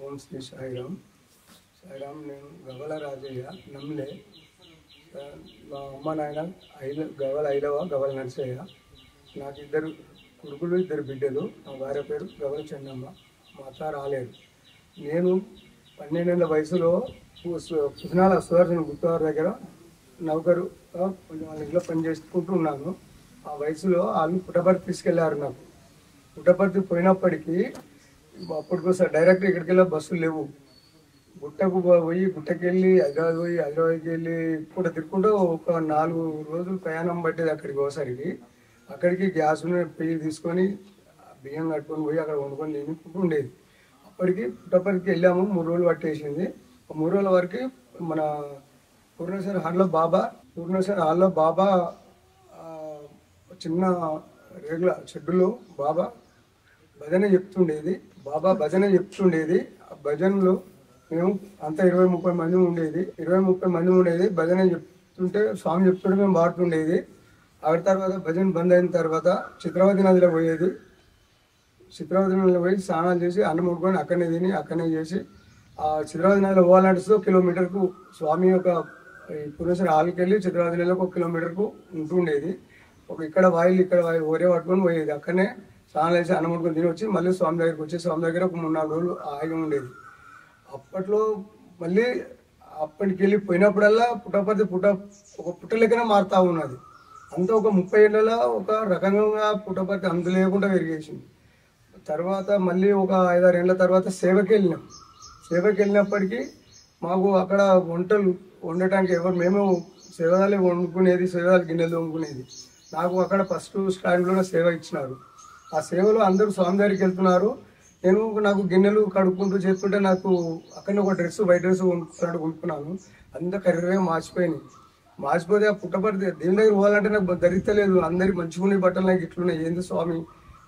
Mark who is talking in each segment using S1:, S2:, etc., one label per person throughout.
S1: ఓం శ్రీ సాయిరామ్. సాయిరామ్. నేను గవల రాజయ్య నమ్లే. మా అమ్మ నాయన గవల ఐలవ గవల నరసయ్య. నాకు ఇద్దరు కొడుకులు, ఇద్దరు బిడ్డలు. మా భార్య పేరు గవల చెన్నమ్మ. మా అత్త రాలేదు. నేను 12 ఏళ్ల వయసులో పుసనాల సుదర్శన గుత్తవారి దగ్గర నౌకరు కొంచెం వాళ్ళ ఇంట్లో పని చేసుకుంటూ ఉన్నాను. ఆ వయసులో వాళ్ళు పుట్టపర్తి తీసుకెళ్లారు. నాకు పుట్టపర్తి పోయినప్పటికీ అప్పటికోసారి డైరెక్ట్ ఇక్కడికి వెళ్ళి బస్సులు లేవు. గుట్టకు పోయి గుట్టకి వెళ్ళి హైదరాబాద్ పోయి హైదరాబాద్కి వెళ్ళి పూట తిరుక్కుంటూ ఒక 4 రోజులు ప్రయాణం పట్టేది. అక్కడికి పోసరికి అక్కడికి గ్యాస్ పెయ్యి తీసుకొని బియ్యం కట్టుకొని పోయి అక్కడ వండుకొని తినుకుంటూ ఉండేది. అప్పటికి పుట్టపర్తికి వెళ్ళాము. 3 రోజులు పట్టేసింది. 3 రోజుల వరకు మన పూర్ణేశ్వర హాల్లో బాబా చిన్న రేగుల షెడ్డులో బాబా భజన చెప్తుండేది. ఆ భజనలో మేము అంతా 20-30 మంది ఉండేది. భజన చెప్తుంటే స్వామి చెప్తుంటే మేము పాడుతుండేది. ఆ తర్వాత భజన బంద్ అయిన తర్వాత చిత్రావతి నదిలో పోయేది. చిత్రావతి నదిలో పోయి స్నానాలు చేసి అన్నం వండుకొని అక్కడనే తిని అక్కడనే చేసి ఆ చిత్రావతి నదిలో పోవాలంటే కిలోమీటర్కు స్వామి యొక్క పురేశ్వర హాల్కి వెళ్ళి చిత్రావతి నదిలో 1 కిలోమీటర్కు ఉంటుండేది. ఇక్కడ వాయిల్ ఒరే పట్టుకొని పోయేది. అక్కడనే స్నానాలు వేసి అన్నం వండుకొని తిని వచ్చి మళ్ళీ స్వామి దగ్గరికి వచ్చి స్వామి దగ్గర ఒక 3-4 రోజులు ఆగి ఉండేది. అప్పట్లో మళ్ళీ అప్పటికి వెళ్ళి పోయినప్పుడల్లా పుట్టపర్తి ఒక పుట్ట లెక్కనే మారుతూ ఉన్నది. అంతా ఒక 30 ఏళ్ళలో ఒక రకంగా పుట్టపర్తి అంత లేకుండా పెరిగేసింది. తర్వాత మళ్ళీ ఒక 5-6 ఏళ్ళ తర్వాత సేవకి వెళ్ళినప్పటికీ మాకు అక్కడ వంటలు వండటానికి మేము సేవదాలే వండుకునేది, సేవదాలు గిన్నెలు వండుకునేది. నాకు అక్కడ ఫస్ట్ స్టాండ్లోనే సేవ ఇచ్చినారు. ఆ సేవలో అందరూ స్వామి దగ్గరికి వెళ్తున్నారు. నాకు గిన్నెలు కడుక్కుంటూ చేసుకుంటే నాకు అక్కడ ఒక వైట్ డ్రెస్ కొనుక్కున్నాను. అంతా కర్రీగా మార్చిపోతే ఆ పుట్టపర్తి దేవుని దగ్గర పోవాలంటే నాకు ధరిస్తలేదు. అందరికి మంచిగా బట్టలు నాకు ఇట్లున్నాయి, ఏంది స్వామి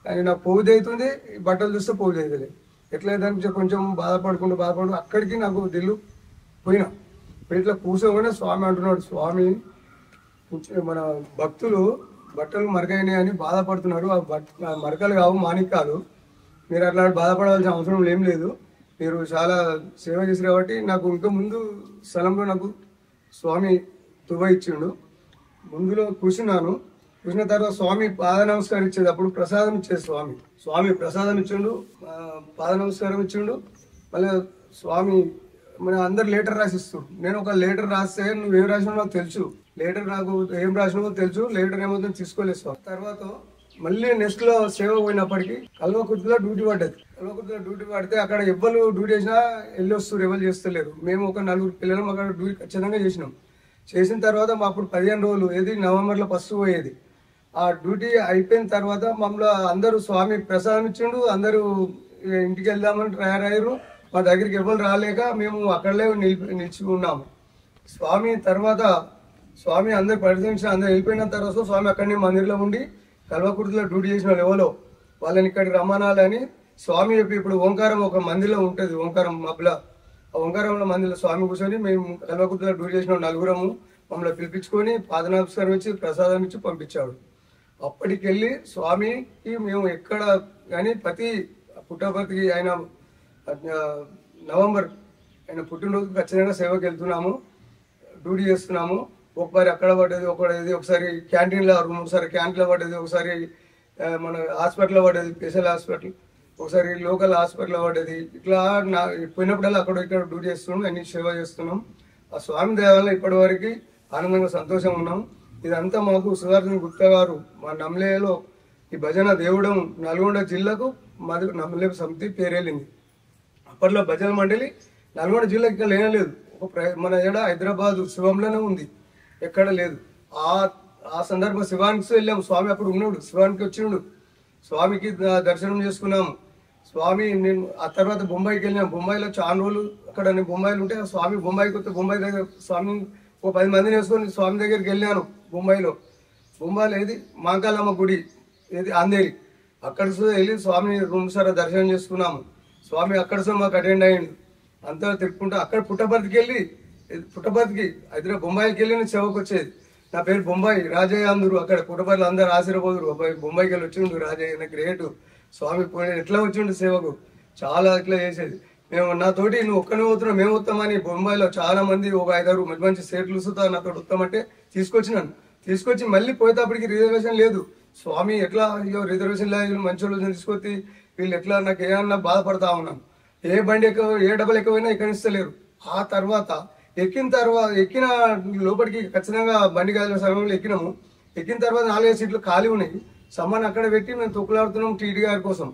S1: కానీ నాకు పోగు అవుతుంది. ఈ బట్టలు చూస్తే పోగు అవుతుంది. ఎట్లయితే కొంచెం బాధపడుకుంటూ అక్కడికి నాకు దిల్లు పోయినా ఇట్లా కూర్చోగానే స్వామి అంటున్నాడు, స్వామి మన భక్తులు బట్టలు మరకైనాయి అని బాధపడుతున్నారు. ఆ మరకలు కావు, మాణిక్యాలు. మీరు అట్లా బాధపడాల్సిన అవసరం ఏం లేదు. మీరు చాలా సేవ చేసి కాబట్టి నాకు ఇంకా ముందు స్థలంలో నాకు స్వామి తువ్వ ఇచ్చిండు. ముందులో కూర్చున్నాను. కూర్చున్న తర్వాత స్వామి పాద నమస్కారం ఇచ్చేది. అప్పుడు ప్రసాదం ఇచ్చేది స్వామి ప్రసాదం ఇచ్చిండు, పాద నమస్కారం ఇచ్చిండు. మళ్ళీ స్వామి మన అందరు లెటర్ రాసిస్తారు. నేను ఒక లెటర్ రాస్తే నువ్వేం రాసినావు నాకు తెలుసు, లెటర్ నాకు ఏం రాసినావో తెలుసు, లెటర్ ఏమవుతుందో తీసుకోలేదు స్వామి. తర్వాత మళ్ళీ నెక్స్ట్ లో సేవ పోయినప్పటికీ కల్వకుర్తిలో డ్యూటీ పడితే అక్కడ ఎవ్వరు డ్యూటీ చేసినా వెళ్ళి వస్తారు, ఎవరు చేస్తలేరు. మేము ఒక 4 పిల్లలు అక్కడ డ్యూటీ ఖచ్చితంగా చేసిన తర్వాత మా అప్పుడు 15 రోజులు ఏది నవంబర్లో ఫస్ట్ పోయేది. ఆ డ్యూటీ అయిపోయిన తర్వాత మమ్మల్ని అందరూ స్వామి ప్రసాదం ఇచ్చిండు. అందరూ ఇంటికి వెళ్దామని తయారయ్యారు. మా దగ్గరికి ఎవరు రాలేక మేము అక్కడలే నిలిచి ఉన్నాము. స్వామి అందరు పరిశీలించిన అందరు వెళ్ళిపోయిన తర్వాత స్వామి అక్కడనే మందిర్లో ఉండి కల్వకుర్తిలో డ్యూటీ చేసిన వాళ్ళు ఎవరో వాళ్ళని ఇక్కడికి రమ్మనాలని స్వామి చెప్పి ఇప్పుడు ఓంకారం ఒక మందిలో ఉంటుంది, ఓంకారం మబ్బులా. ఆ ఓంకారంలో మందిలో స్వామి కూర్చొని మేము కల్వకుర్తిలో డ్యూటీ చేసిన 4 మమ్మల్ని పిలిపించుకొని పాద నమస్కారం ఇచ్చి ప్రసాదం ఇచ్చి పంపించాడు. అప్పటికి వెళ్ళి స్వామికి మేము ఎక్కడ కానీ ప్రతి పుట్టపర్తికి ఆయన నవంబర్ ఆయన పుట్టినరోజు ఖచ్చితంగా సేవకి వెళ్తున్నాము, డ్యూటీ చేస్తున్నాము. ఒకసారి అక్కడ పడ్డది, ఒకసారి క్యాంటీన్లో 2-3 క్యాంటీన్లో పడ్డది, ఒకసారి మన హాస్పిటల్లో పడ్డది, స్పెషల్ హాస్పిటల్, ఒకసారి లోకల్ హాస్పిటల్లో పడ్డది. ఇట్లా పోయినప్పుడల్లా ఇక్కడ డ్యూటీ చేస్తున్నాం, అన్ని సేవ చేస్తున్నాం. ఆ స్వామి దయ వల్ల ఇప్పటి వరకు ఆనందంగా సంతోషంగా ఉన్నాం. ఇదంతా మాకు సుదర్శన గుప్తా గారు మా నమ్లేలో ఈ భజన దేవుడం నల్గొండ జిల్లాకు మాది నమ్లే సమితి పేరెళ్ళింది. అప్పట్లో భజన మండలి నల్గొండ జిల్లాకి ఇక్కడ లేనలేదు. మన ఏడ హైదరాబాద్ శివంలోనే ఉంది, ఎక్కడ లేదు. ఆ సందర్భం శివానికి వెళ్ళాము. స్వామి అప్పుడు ఉన్నాడు, శివానికి వచ్చిండు. స్వామికి దర్శనం చేసుకున్నాము. స్వామి నేను ఆ తర్వాత బొంబాయికి వెళ్ళాము. బొంబాయిలో చాలా రోజులు అక్కడ బొంబాయిలో ఉంటే స్వామి బొంబాయికి వస్తే బొంబాయి దగ్గర స్వామి ఒక 10 మందిని వేసుకొని స్వామి దగ్గరికి వెళ్ళాను. బొంబాయిలో ఏది మాంకాలమ్మ గుడి ఏది అందేరి, అక్కడ వెళ్ళి స్వామిని 2 దర్శనం చేసుకున్నాము. స్వామి అక్కడ మాకు అటెండ్ అయ్యిండు. అంతా తిరుక్కుంటూ అక్కడ పుట్టపర్తికి హైదరాబాద్ బొంబాయికి వెళ్ళి నేను సేవకు వచ్చేది. నా పేరు బొంబాయి రాజయ్య. అందరూ అక్కడ పుట్టపర్తిలో అందరూ ఆశీర్వపోదురు. బొంబాయికి వెళ్ళి వచ్చిండు రాజయ్య, గ్రేట్ స్వామి ఎట్లా వచ్చిండు సేవకు, చాలా ఇట్లా చేసేది. మేము నాతోటి నువ్వు ఒక్కనే పోతున్నావు మేము వస్తామని బొంబాయిలో చాలా మంది ఒక 5-6 మంచి మంచి సేట్లు సుతా నాతో వస్తామంటే తీసుకొచ్చి మళ్ళీ పోయేటప్పటికి రిజర్వేషన్ లేదు. స్వామి ఎట్లా అయ్యో రిజర్వేషన్ లేదు, మంచి వాళ్ళు తీసుకొచ్చి వీళ్ళు ఎట్లా నాకు ఏమన్నా బాధపడతా ఉన్నాను. ఏ బండి ఏ డబ్బులు ఎక్కువైనా ఎక్కనిస్తలేరు. ఆ తర్వాత ఎక్కిన లోపలికి ఖచ్చితంగా బండి కాలిన సమయంలో ఎక్కిన తర్వాత 4-5 సీట్లు ఖాళీ ఉన్నాయి. సమ్మాన్ అక్కడ పెట్టి మేము తొక్కులాడుతున్నాం టీటీ గారి కోసం.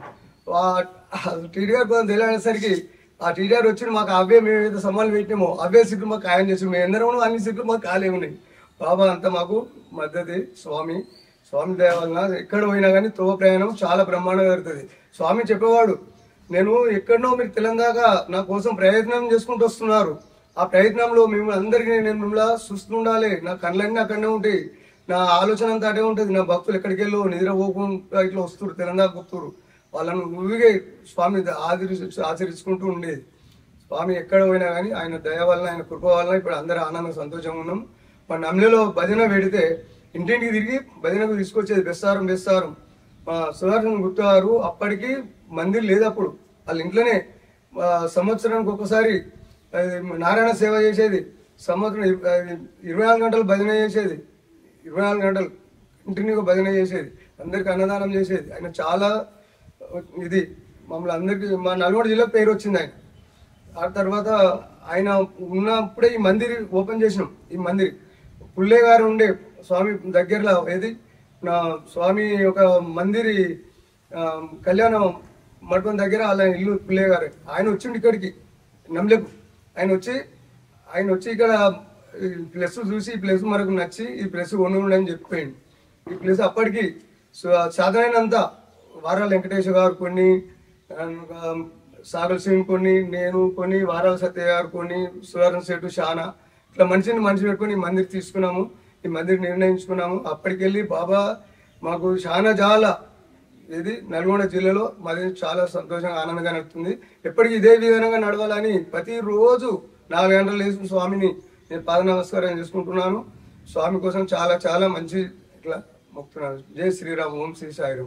S1: టీటీ గారి కోసం తెలియసరికి ఆ టీటీ గారు వచ్చి మాకు అవే మేము ఏదైతే సమ్మాన్లు పెట్టినామో అవే సీట్లు మాకు ఖాయం చేసి మేము ఎందరూ అన్ని సీట్లు మాకు ఖాళీ ఉన్నాయి. బాబా అంతా మాకు మద్దతు. స్వామి దయ వలన ఎక్కడ పోయినా కానీ తోవ ప్రయాణం చాలా బ్రహ్మాండంగా జరుగుతుంది. స్వామి చెప్పేవాడు, నేను ఎక్కడనో మీరు తెలంగాణ నా కోసం ప్రయత్నం చేసుకుంటూ వస్తున్నారు. ఆ ప్రయత్నంలో మేము అందరికీ నేను మిమ్మల్ని చూస్తుండాలి. నా కళ్ళన్నీ అక్కడనే ఉంటాయి, నా ఆలోచన అంతా అటే ఉంటుంది. నా భక్తులు ఎక్కడికి వెళ్ళో నిద్రపోకుండా ఇట్లా వస్తున్నారు, తెలంగాణ వస్తున్నారు. వాళ్ళను ఊరిగే స్వామి ఆచరించుకుంటూ ఉండేది. స్వామి ఎక్కడ పోయినా కానీ ఆయన దయ వలన ఆయన కృప వలన ఇప్పుడు అందరూ ఆనందంగా సంతోషంగా ఉన్నాం. మా నమ్మిలో భజన పెడితే ఇంటింటికి తిరిగి భజనకు తీసుకొచ్చేది బెస్తారం. మా సుదర్శన గుప్తా గారు అప్పటికి మందిర్ లేదు. అప్పుడు వాళ్ళ ఇంట్లోనే సంవత్సరానికి ఒకసారి నారాయణ సేవ చేసేది. సంవత్సరం 24 గంటలు భజన చేసేది. 24 గంటలు కంటిన్యూగా భజన చేసేది. అందరికి అన్నదానం చేసేది. ఆయన చాలా ఇది మమ్మల్ని అందరికి మా నల్గొండ జిల్లా పేరు వచ్చింది ఆయన. ఆ తర్వాత ఆయన ఉన్నప్పుడే ఈ మందిర్ ఓపెన్ చేసినాం. ఈ మందిర్ పుల్లే గారు ఉండే స్వామి దగ్గరలో ఏది నా స్వామి ఒక మందిరి కళ్యాణ మండపం దగ్గర వాళ్ళ ఇల్లు పుల్లే గారు. ఆయన వచ్చిండు ఇక్కడికి నమ్లకు. ఆయన వచ్చి ఇక్కడ ప్లస్ చూసి ఈ ప్లేస్ మనకు నచ్చి ఈ ప్లేస్ కొనుగోండి అని చెప్పిపోయింది. ఈ ప్లేస్ అప్పటికి సాధారణంత వారాల వెంకటేశ్వర గారు కొన్ని, సాగల్ సింగ్ కొన్ని, నేను కొన్ని, వారాల సత్య గారు కొన్ని, సుదర్శన్ శెట్టు షానా ఇట్లా మనిషి పెట్టుకొని ఈ మందిర్ తీసుకున్నాము. ఈ మందిర్ నిర్ణయించుకున్నాము. అప్పటికెళ్ళి బాబా మాకు చాలా ఇది నల్గొండ జిల్లాలో మాది చాలా సంతోషంగా ఆనందంగా నడుస్తుంది. ఎప్పటికీ ఇదే విధంగా నడవాలని ప్రతిరోజు 4 గంటలు లేచి స్వామిని నేను పాద నమస్కారం చేసుకుంటున్నాను. స్వామి కోసం చాలా మంచి ఇట్లా మొక్కుతున్నాను. జై శ్రీరామ్. ఓం శ్రీ సాయిరామ్.